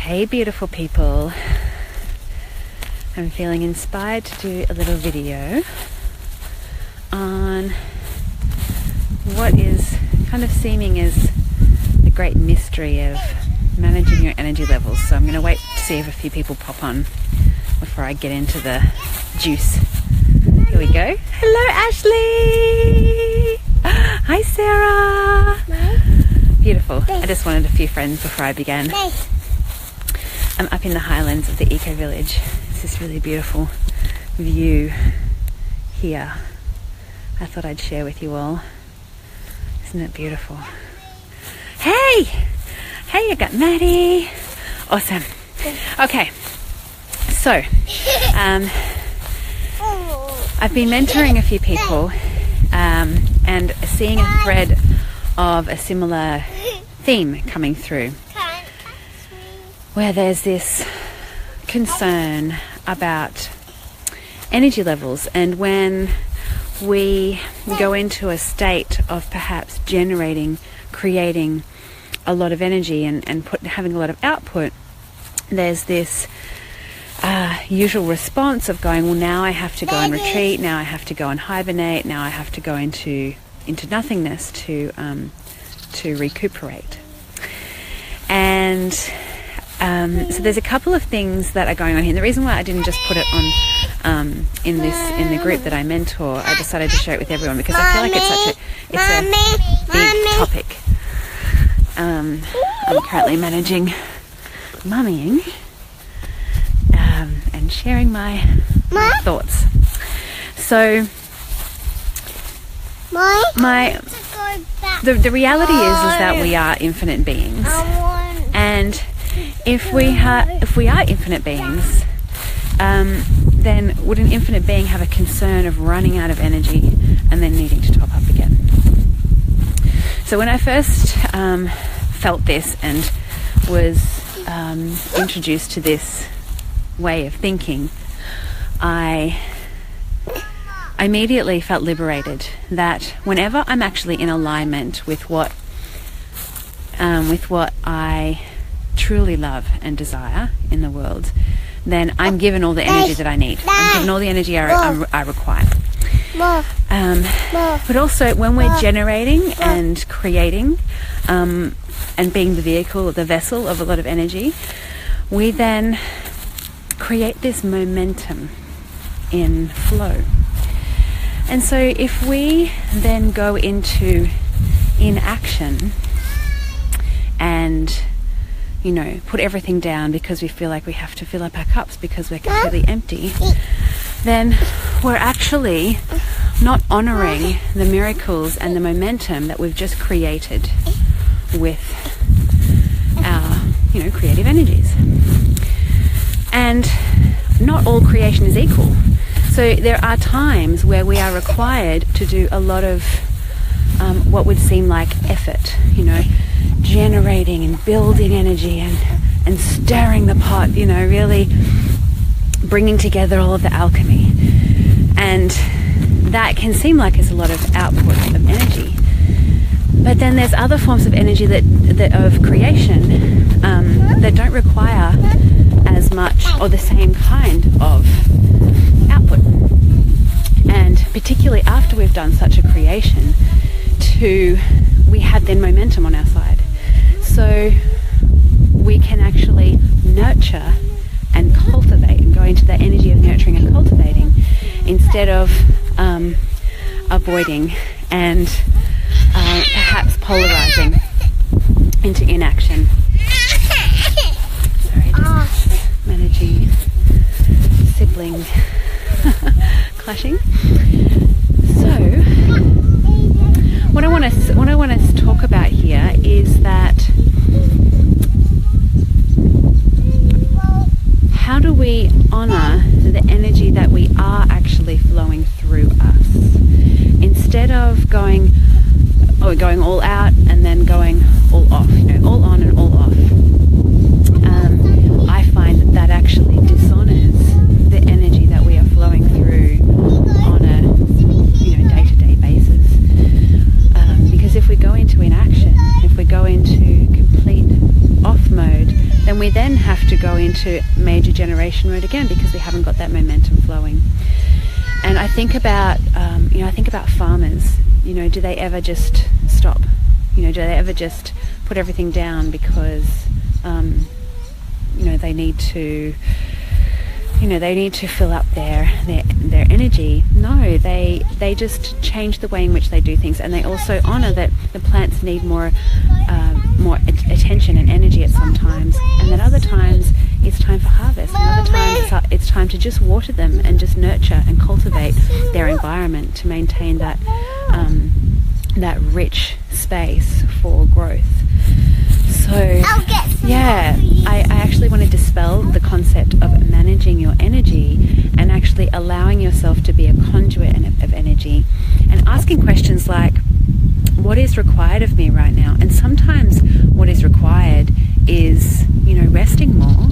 Hey beautiful people, I'm feeling inspired to do a little video on what is kind of seeming as the great mystery of managing your energy levels. So I'm going to wait to see if a few people pop on before I get into the juice. Here we go. Hello Ashley! Hi Sarah! Beautiful. I just wanted a few friends before I began. I'm up in the highlands of the Eco Village. It's this really beautiful view here. I thought I'd share with you all. Isn't it beautiful? Hey! Hey, I got Maddie. Awesome. Okay, so I've been mentoring a few people and seeing a thread of a similar theme coming through, where there's this concern about energy levels, and when we go into a state of perhaps creating a lot of energy and having a lot of output, there's this usual response of going, well, now I have to go and retreat, now I have to go and hibernate, now I have to go into nothingness to recuperate. And so there's a couple of things that are going on here. And the reason why I didn't just put it on in the group that I mentor, I decided to share it with everyone because I feel like it's a big topic. I'm currently managing mummying and sharing my thoughts. So the reality is that we are infinite beings, and if we are infinite beings, then would an infinite being have a concern of running out of energy and then needing to top up again? So when I first felt this and was introduced to this way of thinking, I immediately felt liberated that whenever I'm actually in alignment with what I truly love and desire in the world, then I'm given all the energy that I need. I'm given all the energy I require. But also when we're generating and creating and being the vehicle, the vessel of a lot of energy, we then create this momentum in flow. And so if we then go into inaction and put everything down because we feel like we have to fill up our cups because we're completely empty, then we're actually not honoring the miracles and the momentum that we've just created with our creative energies. And not all creation is equal. So there are times where we are required to do a lot of what would seem like effort, generating and building energy and stirring the pot, really bringing together all of the alchemy. And that can seem like it's a lot of output of energy. But then there's other forms of energy that of creation that don't require as much or the same kind of output. And particularly after we've done such a creation, we have then momentum on our side. So we can actually nurture and cultivate and go into the energy of nurturing and cultivating instead of avoiding and perhaps polarizing into inaction. Sorry, just managing sibling clashing. So what I want to talk about here is that how do we honor the energy that we are actually flowing through us, instead of going all out and then going all off, all on and all off. I find that actually dishonors the energy that we are flowing through on a day-to-day basis. Because if we go into inaction, if we go into complete off mode, then we then have to go into major generation mode again because we haven't got that momentum flowing. And I think about, I think about farmers. Do they ever just stop? Do they ever just put everything down because, they need to, they need to fill up their energy? No, they just change the way in which they do things, and they also honor that the plants need more attention and energy at some times, and at other times it's time for harvest, and other times it's time to just water them and just nurture and cultivate their environment to maintain that that rich space for growth. So I actually want to dispel the concept of managing your energy and actually allowing yourself to be a conduit of energy, and asking questions like, what is required of me right now? And sometimes what is required is, resting more,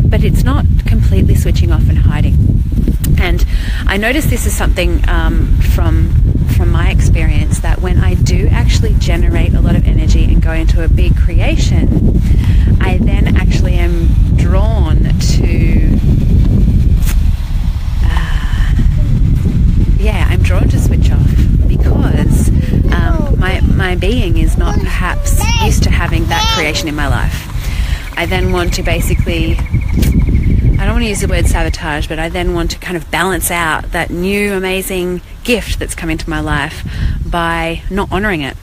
but it's not completely switching off and hiding. And I noticed this is something from my experience, that when I do actually generate a lot of energy and go into a big creation, I then actually am drawn to I'm drawn to switch off, because my being is not perhaps used to having that creation in my life. I then want to basically, I don't want to use the word sabotage, but I then want to kind of balance out that new amazing gift that's come into my life by not honoring it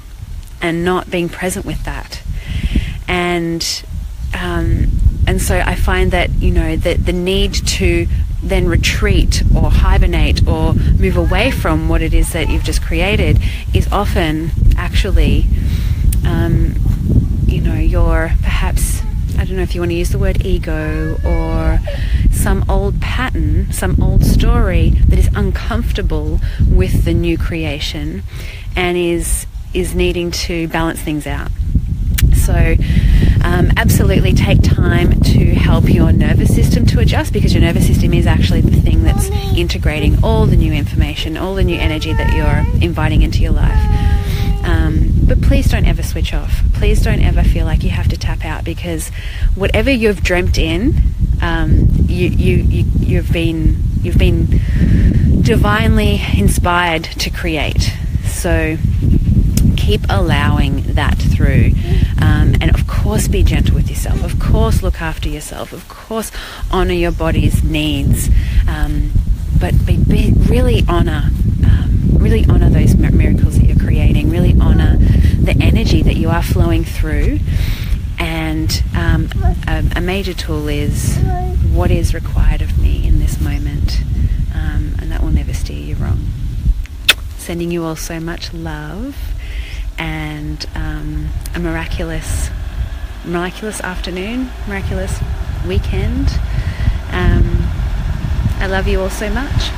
and not being present with that. And so I find that, the need to then retreat or hibernate or move away from what it is that you've just created is often actually, your perhaps, I don't know if you want to use the word ego, or some old pattern, some old story that is uncomfortable with the new creation and is needing to balance things out. So absolutely take time to help your nervous system to adjust, because your nervous system is actually the thing that's integrating all the new information, all the new energy that you're inviting into your life. But please don't ever switch off. Please don't ever feel like you have to tap out, because whatever you've dreamt in, you've been divinely inspired to create. So keep allowing that through, and of course be gentle with yourself, of course look after yourself, of course honor your body's needs, but really honor those miracles that you're creating, really honor the energy that you are flowing through. And a major tool is, what is required of me in this moment, and that will never steer you wrong. Sending you all so much love, and a miraculous afternoon, miraculous weekend. I love you all so much.